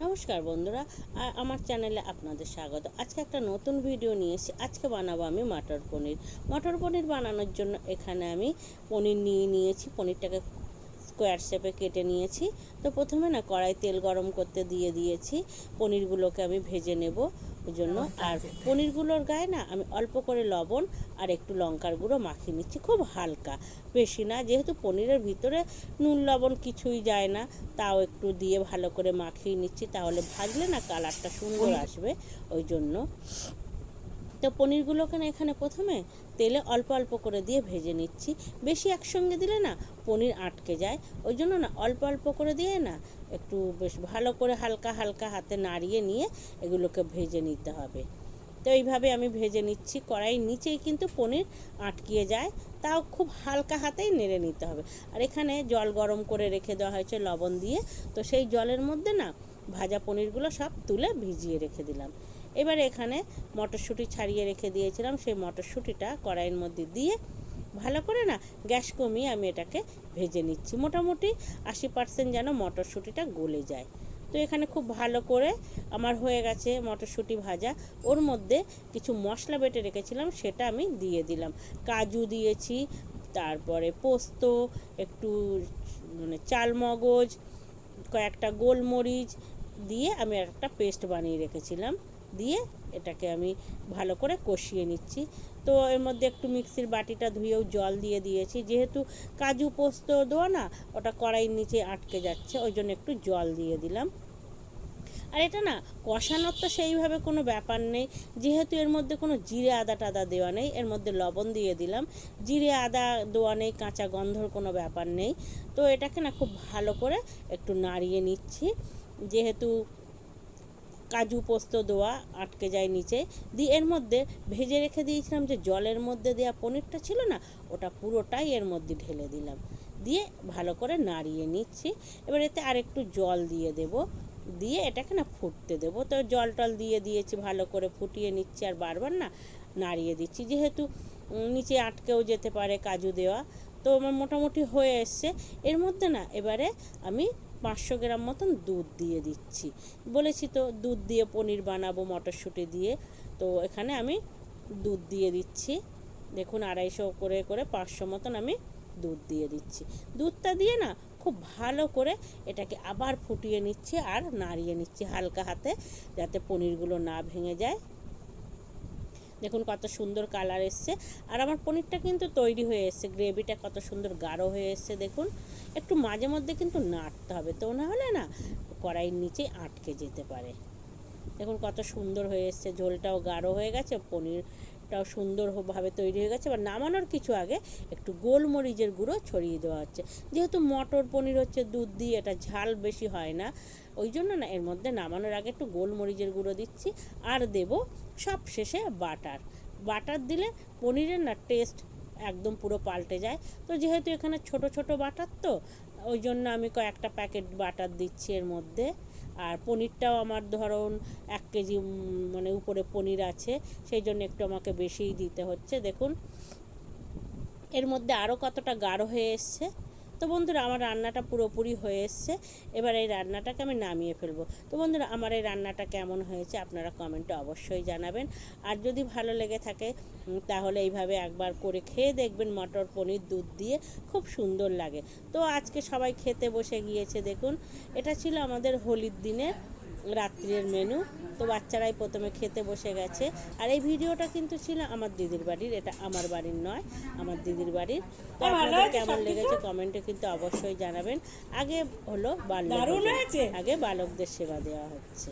নমস্কার বন্ধুরা, আমার চ্যানেলে আপনাদের স্বাগত। আজকে একটা নতুন ভিডিও নিয়ে এসেছি। আজকে বানাবো আমি মটর পনির বানানোর জন্য এখানে আমি পনির নিয়েছি। পনিরটাকে স্কোয়ার শেপে কেটে নিয়েছি। তো প্রথমে না কড়াই তেল গরম করতে দিয়েছি। পনিরগুলোকে আমি ভেজে নেব ওই জন্য। আর পনিরগুলোর গায়ে না আমি অল্প করে লবণ আর একটু লঙ্কার গুঁড়ো মাখিয়ে নিচ্ছি, খুব হালকা, বেশি না। যেহেতু পনিরের ভিতরে নুন লবণ কিছুই যায় না, তাও একটু দিয়ে ভালো করে মাখিয়ে নিচ্ছি, তাহলে ভাজলে না কালারটা সুন্দর আসবে ওই জন্য। তো পনিরগুলোকে না এখানে প্রথমে তেলে অল্প অল্প করে দিয়ে ভেজে নিচ্ছি। বেশি একসঙ্গে দিলে না পনির আটকে যায়, ওই জন্য না অল্প অল্প করে দিয়ে না একটু বেশ ভালো করে হালকা হালকা হাতে নাড়িয়ে নিয়ে এগুলোকে ভেজে নিতে হবে। তো এইভাবে আমি ভেজে নিচ্ছি। কড়াইয়ের নিচেই কিন্তু পনির আটকিয়ে যায়, তাও খুব হালকা হাতেই নেড়ে নিতে হবে। আর এখানে জল গরম করে রেখে দেওয়া হয়েছে লবণ দিয়ে, তো সেই জলের মধ্যে না ভাজা পনিরগুলো সব তুলে ভিজিয়ে রেখে দিলাম। এবারে এখানে মটরশুঁটি ছাড়িয়ে রেখে দিয়েছিলাম, সেই মটরশুঁটিটা কড়াইয়ের মধ্যে দিয়ে ভালো করে না গ্যাস কমিয়ে আমি এটাকে ভেজে নিচ্ছি। মোটামুটি 80% যেন মটরশুঁটিটা গলে যায়। তো এখানে খুব ভালো করে আমার হয়ে গেছে মটরশুঁটি ভাজা। ওর মধ্যে কিছু মশলা বেটে রেখেছিলাম, সেটা আমি দিয়ে দিলাম। কাজু দিয়েছি, তারপরে পোস্ত, একটু চালমগজ, কয়েকটা গোলমরিচ দিয়ে আমি একটা পেস্ট বানিয়ে রেখেছিলাম, দিয়ে এটাকে আমি ভালো করে কষিয়ে নিচ্ছি। তো এর মধ্যে একটু মিক্সির বাটিটা ধুয়েও জল দিয়ে দিয়েছি, যেহেতু কাজু পোস্ত দেওয়া না ওটা কড়াইয়ের নিচে আটকে যাচ্ছে, ওই জন্য একটু জল দিয়ে দিলাম। আর এটা না কষানোর তো সেইভাবে কোনো ব্যাপার নেই, যেহেতু এর মধ্যে কোনো জিরে আদা টাদা দেওয়া নেই। এর মধ্যে লবণ দিয়ে দিলাম, জিরে আদা দেওয়া নেই, কাঁচা গন্ধর কোনো ব্যাপার নেই। তো এটাকে না খুব ভালো করে একটু নাড়িয়ে নিচ্ছি, যেহেতু কাজু পোস্ত দেওয়া আটকে যায় নিচে। দিয়ে এর মধ্যে ভেজে রেখে দিয়েছিলাম যে জলের মধ্যে দেওয়া পনিরটা ছিল না, ওটা পুরোটাই এর মধ্যে ঢেলে দিলাম, দিয়ে ভালো করে নাড়িয়ে নিচ্ছি। এবার এতে আর একটু জল দিয়ে দেব, দিয়ে এটাকে না ফুটতে দেবো। তো জল টল দিয়ে দিয়েছি, ভালো করে ফুটিয়ে নিচ্ছি আর বারবার না নাড়িয়ে দিচ্ছি, যেহেতু নিচে আটকেও যেতে পারে কাজু দেওয়া। তো আমার মোটামুটি হয়ে এসছে। এর মধ্যে না এবারে আমি 500 গ্রাম মতন দুধ দিয়ে দিচ্ছি। বলেছি তো দুধ দিয়ে পনির বানাবো মটরশুঁটি দিয়ে, তো এখানে আমি দুধ দিয়ে দিচ্ছি। দেখুন 250 করে করে 500 মতন আমি দুধ দিয়ে দিচ্ছি। দুধটা দিয়ে না খুব ভালো করে এটাকে আবার ফুটিয়ে নিচ্ছি আর নাড়িয়ে নিচ্ছি হালকা হাতে, যাতে পনিরগুলো না ভেঙে যায়। দেখুন কত সুন্দর কালার এসছে, আর আমার পনিরটা কিন্তু তৈরি হয়ে এসছে। গ্রেভিটা কত সুন্দর গাঢ় হয়ে এসছে দেখুন। একটু মাঝে মধ্যে কিন্তু নাড়তে হবে, তো না হলে না কড়াইয়ের নিচে আটকে যেতে পারে। দেখুন কত সুন্দর হয়ে এসছে, ঝোলটাও গাঢ় হয়ে গেছে, পনিরটাও সুন্দরভাবে তৈরি হয়ে গেছে। এবার নামানোর কিছু আগে একটু গোলমরিচের গুঁড়ো ছড়িয়ে দেওয়া হচ্ছে, যেহেতু মটর পনির হচ্ছে দুধ দিয়ে, এটা ঝাল বেশি হয় না, ওই জন্য না এর মধ্যে নামানোর আগে একটু গোলমরিচের গুঁড়ো দিচ্ছি। আর দেব সব শেষে বাটার দিলে পনিরের না টেস্ট একদম পুরো পাল্টে যায়। তো যেহেতু এখানে ছোট ছোট বাটার, তো ওই জন্য আমি কয়েকটা প্যাকেট বাটার দিচ্ছি এর মধ্যে। আর পনিরটাও আমার ধরুন 1 কেজি উপরে পনির আছে, সেই জন্য একটু আমাকে বেশিই দিতে হচ্ছে। দেখুন এর মধ্যে আরও কতটা গাঢ় হয়ে এসছে। তো বন্ধুরা আমার রান্নাটা পুরোপুরি হয়ে এসছে। এবার এই রান্নাটাকে আমি নামিয়ে ফেলবো। তো বন্ধুরা আমার এই রান্নাটা কেমন হয়েছে আপনারা কমেন্টে অবশ্যই জানাবেন। আর যদি ভালো লেগে থাকে তাহলে এইভাবে একবার করে খেয়ে দেখবেন, মটর পনির দুধ দিয়ে খুব সুন্দর লাগে। তো আজকে সবাই খেতে বসে গিয়েছে। দেখুন এটা ছিল আমাদের হোলির দিনের রাত্রের মেনু। তো বাচ্চারাই প্রথমে খেতে বসে গেছে। আর এই ভিডিওটা কিন্তু ছিল আমার দিদির বাড়ির, এটা আমার বাড়ির নয়, আমার দিদির বাড়ির। তো আপনাদের কেমন লেগেছে কমেন্টে কিন্তু অবশ্যই জানাবেন। আগে হলো বাল্য, আগে বালকদের সেবা দেওয়া হচ্ছে।